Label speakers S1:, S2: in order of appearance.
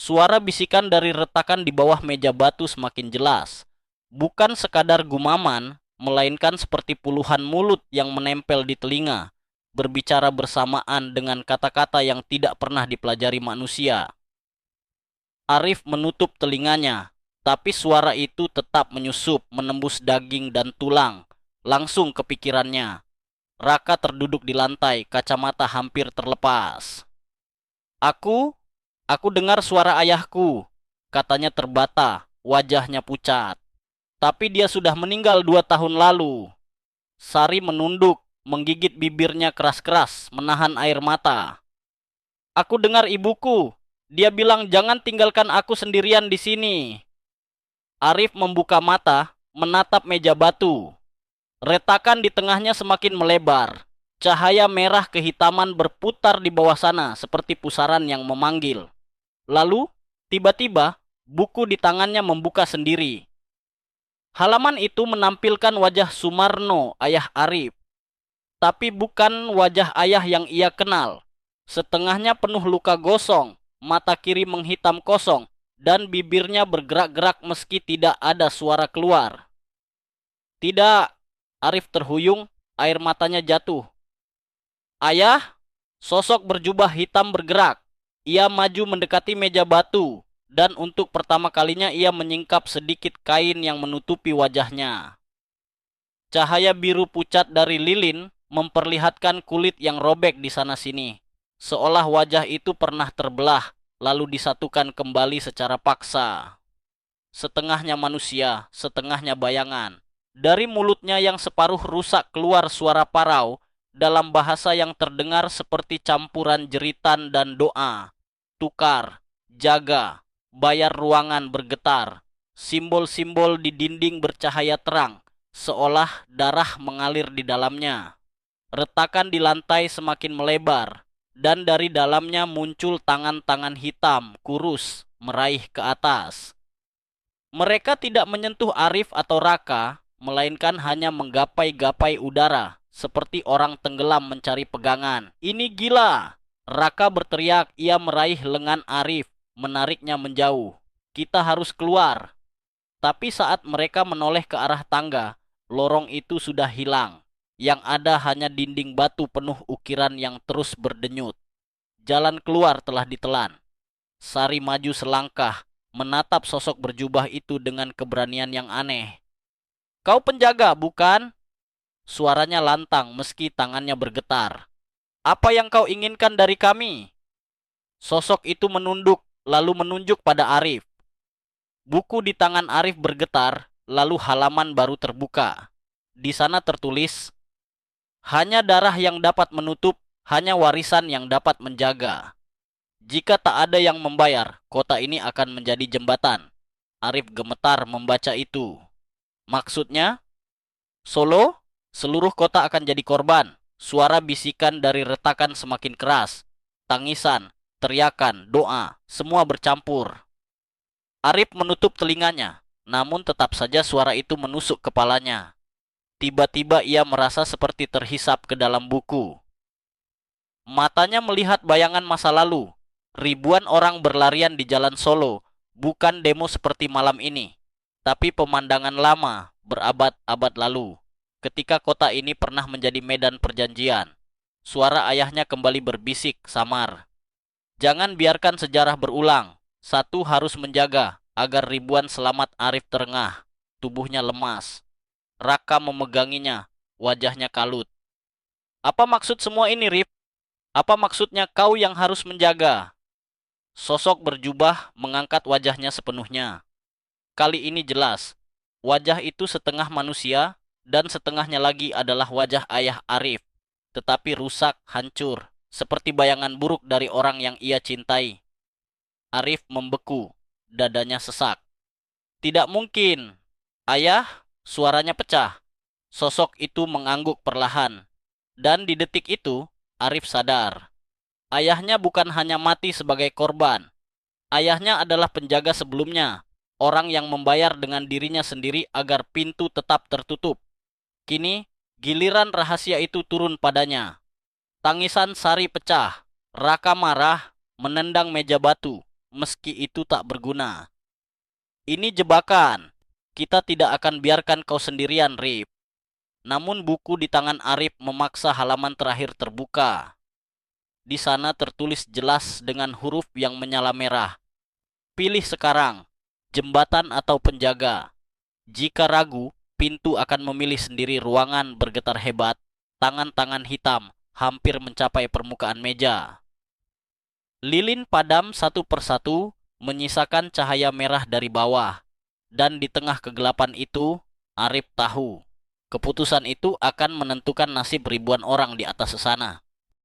S1: Suara bisikan dari retakan di bawah meja batu semakin jelas. Bukan sekadar gumaman, melainkan seperti puluhan mulut yang menempel di telinga, berbicara bersamaan dengan kata-kata yang tidak pernah dipelajari manusia. Arif menutup telinganya, tapi suara itu tetap menyusup, menembus daging dan tulang. Langsung ke pikirannya. Raka terduduk di lantai, kacamata hampir terlepas. Aku, aku dengar suara ayahku, katanya terbata, wajahnya pucat. Tapi dia sudah meninggal 2 tahun lalu. Sari menunduk, menggigit bibirnya keras-keras, menahan air mata. Aku dengar ibuku. Dia bilang jangan tinggalkan aku sendirian di sini. Arif membuka mata, menatap meja batu. Retakan di tengahnya semakin melebar. Cahaya merah kehitaman berputar di bawah sana seperti pusaran yang memanggil. Lalu, tiba-tiba, buku di tangannya membuka sendiri. Halaman itu menampilkan wajah Sumarno, ayah Arif. Tapi bukan wajah ayah yang ia kenal. Setengahnya penuh luka gosong, mata kiri menghitam kosong, dan bibirnya bergerak-gerak meski tidak ada suara keluar. Tidak, Arif terhuyung, air matanya jatuh. Ayah, sosok berjubah hitam bergerak. Ia maju mendekati meja batu, dan untuk pertama kalinya ia menyingkap sedikit kain yang menutupi wajahnya. Cahaya biru pucat dari lilin memperlihatkan kulit yang robek di sana-sini, seolah wajah itu pernah terbelah, lalu disatukan kembali secara paksa. Setengahnya manusia, setengahnya bayangan. Dari mulutnya yang separuh rusak keluar suara parau dalam bahasa yang terdengar seperti campuran jeritan dan doa. Tukar, jaga, bayar ruangan bergetar. Simbol-simbol di dinding bercahaya terang, seolah darah mengalir di dalamnya. Retakan di lantai semakin melebar, dan dari dalamnya muncul tangan-tangan hitam, kurus, meraih ke atas. Mereka tidak menyentuh Arif atau Raka, melainkan hanya menggapai-gapai udara, seperti orang tenggelam mencari pegangan. Ini gila! Raka berteriak, ia meraih lengan Arif, menariknya menjauh. Kita harus keluar. Tapi saat mereka menoleh ke arah tangga, lorong itu sudah hilang. Yang ada hanya dinding batu penuh ukiran yang terus berdenyut. Jalan keluar telah ditelan. Sari maju selangkah, menatap sosok berjubah itu dengan keberanian yang aneh. Kau penjaga, bukan? Suaranya lantang meski tangannya bergetar. Apa yang kau inginkan dari kami? Sosok itu menunduk, lalu menunjuk pada Arif. Buku di tangan Arif bergetar, lalu halaman baru terbuka. Di sana tertulis, hanya darah yang dapat menutup, hanya warisan yang dapat menjaga. Jika tak ada yang membayar, kota ini akan menjadi jembatan. Arif gemetar membaca itu. Maksudnya, Solo, seluruh kota akan jadi korban. Suara bisikan dari retakan semakin keras. Tangisan, teriakan, doa, semua bercampur. Arif menutup telinganya, namun tetap saja suara itu menusuk kepalanya. Tiba-tiba ia merasa seperti terhisap ke dalam buku. Matanya melihat bayangan masa lalu. Ribuan orang berlarian di jalan Solo, bukan demo seperti malam ini, tapi pemandangan lama, berabad-abad lalu. Ketika kota ini pernah menjadi medan perjanjian, suara ayahnya kembali berbisik samar. Jangan biarkan sejarah berulang. Satu harus menjaga agar ribuan selamat. Arif terengah, tubuhnya lemas. Raka memeganginya, wajahnya kalut. Apa maksud semua ini, Rif? Apa maksudnya kau yang harus menjaga? Sosok berjubah mengangkat wajahnya sepenuhnya. Kali ini jelas, wajah itu setengah manusia dan setengahnya lagi adalah wajah ayah Arif, tetapi rusak, hancur, seperti bayangan buruk dari orang yang ia cintai. Arif membeku, dadanya sesak. Tidak mungkin. Ayah, suaranya pecah. Sosok itu mengangguk perlahan. Dan di detik itu, Arif sadar. Ayahnya bukan hanya mati sebagai korban. Ayahnya adalah penjaga sebelumnya, orang yang membayar dengan dirinya sendiri agar pintu tetap tertutup. Kini, giliran rahasia itu turun padanya. Tangisan Sari pecah. Raka marah, menendang meja batu, meski itu tak berguna. Ini jebakan. Kita tidak akan biarkan kau sendirian, Rip. Namun buku di tangan Arif memaksa halaman terakhir terbuka. Di sana tertulis jelas dengan huruf yang menyala merah. Pilih sekarang, jembatan atau penjaga. Jika ragu, pintu akan memilih sendiri. Ruangan bergetar hebat. Tangan-tangan hitam hampir mencapai permukaan meja. Lilin padam satu persatu, menyisakan cahaya merah dari bawah. Dan di tengah kegelapan itu, Arif tahu, keputusan itu akan menentukan nasib ribuan orang di atas sana.